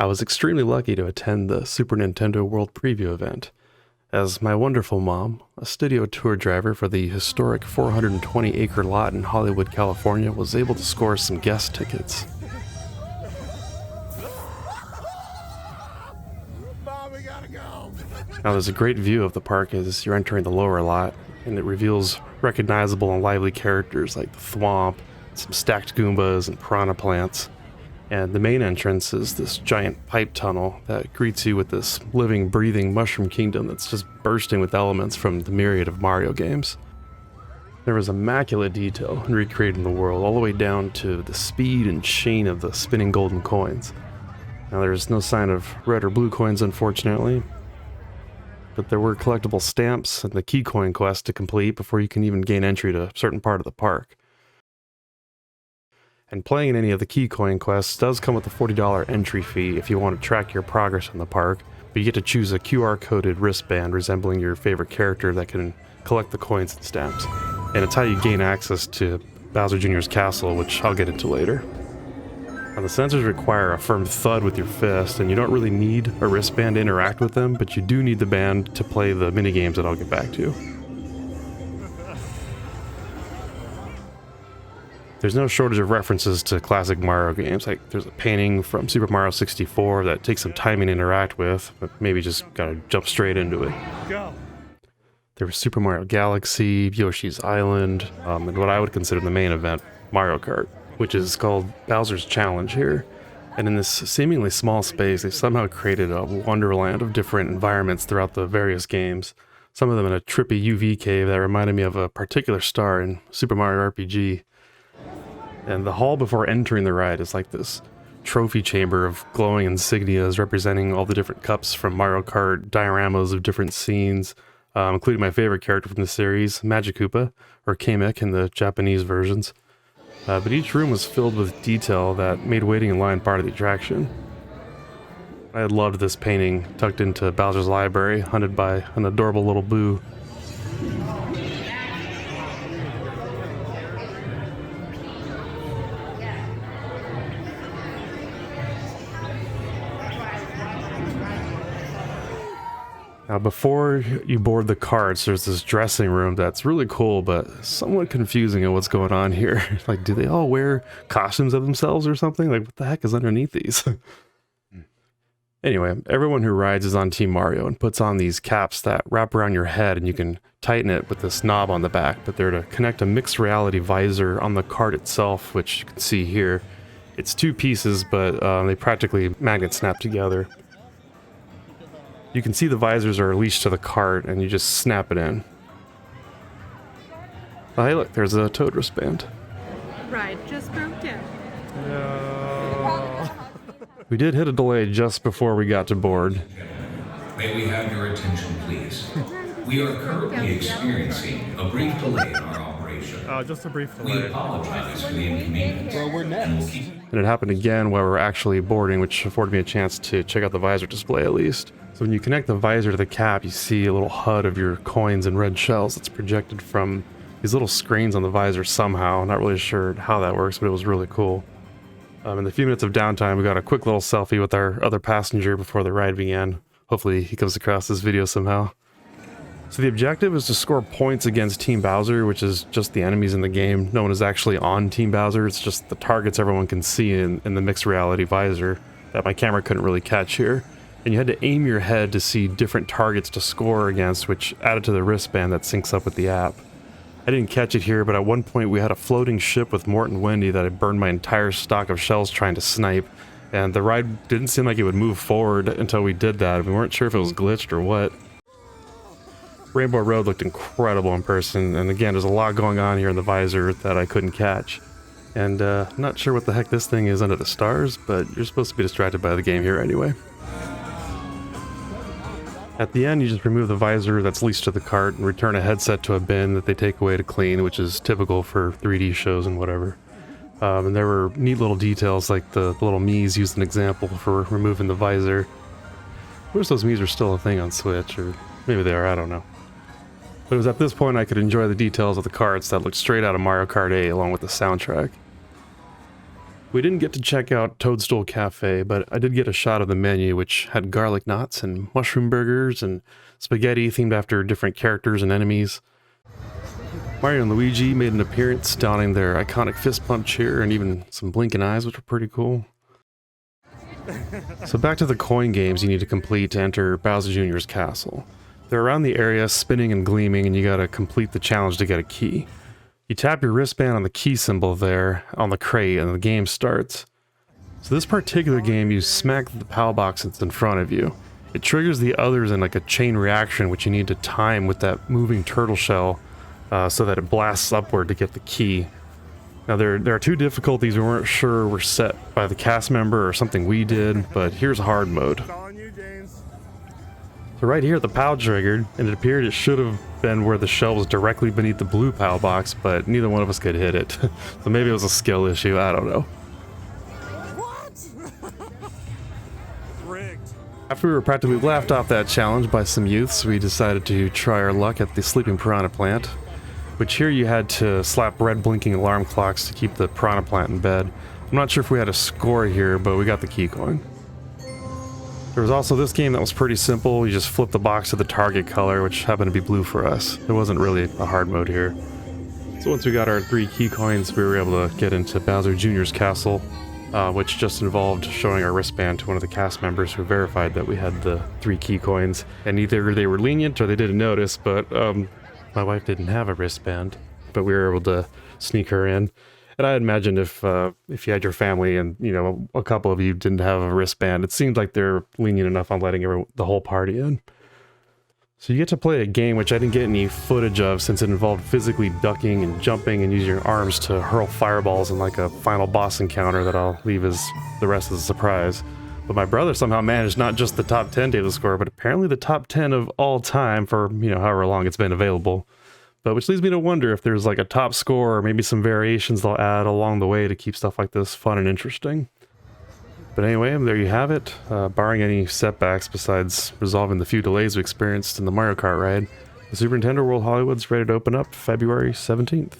I was extremely lucky to attend the Super Nintendo World Preview event, as my wonderful mom, a studio tour driver for the historic 420-acre lot in Hollywood, California, was able to score some guest tickets. Mom, we gotta go. Now there's a great view of the park as you're entering the lower lot, and it reveals recognizable and lively characters like the Thwomp, some stacked Goombas, and piranha plants. And the main entrance is this giant pipe tunnel that greets you with this living, breathing mushroom kingdom that's just bursting with elements from the myriad of Mario games. There was immaculate detail in recreating the world, all the way down to the speed and sheen of the spinning golden coins. Now there's no sign of red or blue coins, unfortunately, but there were collectible stamps and the key coin quest to complete before you can even gain entry to a certain part of the park. And playing in any of the key coin quests does come with a $40 entry fee if you want to track your progress in the park, but you get to choose a QR-coded wristband resembling your favorite character that can collect the coins and stamps. And it's how you gain access to Bowser Jr.'s castle, which I'll get into later. Now, the sensors require a firm thud with your fist, and you don't really need a wristband to interact with them, but you do need the band to play the minigames that I'll get back to. There's no shortage of references to classic Mario games, like there's a painting from Super Mario 64 that takes some timing to interact with, but maybe just gotta jump straight into it. Go. There was Super Mario Galaxy, Yoshi's Island, and what I would consider the main event, Mario Kart, which is called Bowser's Challenge here. And in this seemingly small space, they somehow created a wonderland of different environments throughout the various games. Some of them in a trippy UV cave that reminded me of a particular star in Super Mario RPG. And the hall before entering the ride is like this trophy chamber of glowing insignias representing all the different cups from Mario Kart, dioramas of different scenes, including my favorite character from the series, Magikoopa, or Kamek in the Japanese versions. But each room was filled with detail that made waiting in line part of the attraction. I had loved this painting tucked into Bowser's library, hunted by an adorable little Boo. Now, before you board the carts, there's this dressing room that's really cool, but somewhat confusing at what's going on here. Like, do they all wear costumes of themselves or something? Like, what the heck is underneath these? Anyway, everyone who rides is on Team Mario and puts on these caps that wrap around your head, and you can tighten it with this knob on the back, but they're to connect a mixed reality visor on the cart itself, which you can see here. It's two pieces, but they practically magnet snap together. You can see the visors are leashed to the cart, and you just snap it in. Oh, hey look, there's a Toad wristband. Ride just broke down. We did hit a delay just before we got to board. May we have your attention, please? We are currently experiencing a brief delay in our operation. Just a brief We delay. apologize for the inconvenience. Well, we're next. And it happened again while we were actually boarding, which afforded me a chance to check out the visor display at least. So when you connect the visor to the cap, you see a little HUD of your coins and red shells that's projected from these little screens on the visor somehow. I'm not really sure how that works, but it was really cool. In the few minutes of downtime, we got a quick little selfie with our other passenger before the ride began. Hopefully he comes across this video somehow. So the objective is to score points against Team Bowser, which is just the enemies in the game. No one is actually on Team Bowser, it's just the targets everyone can see in the mixed reality visor that my camera couldn't really catch here. And you had to aim your head to see different targets to score against, which added to the wristband that syncs up with the app. I didn't catch it here, but at one point we had a floating ship with Mort and Wendy that I burned my entire stock of shells trying to snipe, and the ride didn't seem like it would move forward until we did that. We weren't sure if it was glitched or what. Rainbow Road looked incredible in person, and again, there's a lot going on here in the visor that I couldn't catch. And I'm not sure what the heck this thing is under the stars, but you're supposed to be distracted by the game here anyway. At the end, you just remove the visor that's leased to the cart and return a headset to a bin that they take away to clean, which is typical for 3D shows and whatever. And there were neat little details like the little Miis used an example for removing the visor. I wish those Miis are still a thing on Switch, or maybe they are, I don't know. But it was at this point I could enjoy the details of the carts that looked straight out of Mario Kart 8 along with the soundtrack. We didn't get to check out Toadstool Cafe, but I did get a shot of the menu, which had garlic knots and mushroom burgers and spaghetti themed after different characters and enemies. Mario and Luigi made an appearance, donning their iconic fist pump cheer and even some blinking eyes, which were pretty cool. So back to the coin games you need to complete to enter Bowser Jr.'s castle. They're around the area, spinning and gleaming, and you gotta complete the challenge to get a key. You tap your wristband on the key symbol there on the crate and the game starts. So this particular game, you smack the POW box that's in front of you. It triggers the others in like a chain reaction, which you need to time with that moving turtle shell so that it blasts upward to get the key. Now there are two difficulties we weren't sure were set by the cast member or something we did, but here's hard mode. It's on you, James. So right here the POW triggered, and it appeared it should have been where the shell was directly beneath the blue POW box, but neither one of us could hit it. So maybe it was a skill issue, I don't know. What? Rigged. After we were practically laughed off that challenge by some youths, we decided to try our luck at the Sleeping Piranha Plant, which here you had to slap red blinking alarm clocks to keep the piranha plant in bed. I'm not sure if we had a score here, but we got the key coin. There was also this game that was pretty simple. You just flip the box to the target color, which happened to be blue for us. It wasn't really a hard mode here. So once we got our 3 key coins, we were able to get into Bowser Jr.'s castle, which just involved showing our wristband to one of the cast members who verified that we had the 3 key coins. And either they were lenient or they didn't notice, but my wife didn't have a wristband, but we were able to sneak her in. And I imagine if you had your family and, you know, a couple of you didn't have a wristband, it seemed like they're lenient enough on letting the whole party in. So you get to play a game which I didn't get any footage of since it involved physically ducking and jumping and using your arms to hurl fireballs in like a final boss encounter that I'll leave as the rest of the surprise. But my brother somehow managed not just the top 10 table score, but apparently the top 10 of all time for, you know, however long it's been available. But which leads me to wonder if there's like a top score or maybe some variations they'll add along the way to keep stuff like this fun and interesting. But anyway, there you have it. Barring any setbacks besides resolving the few delays we experienced in the Mario Kart ride, the Super Nintendo World Hollywood's ready to open up February 17th.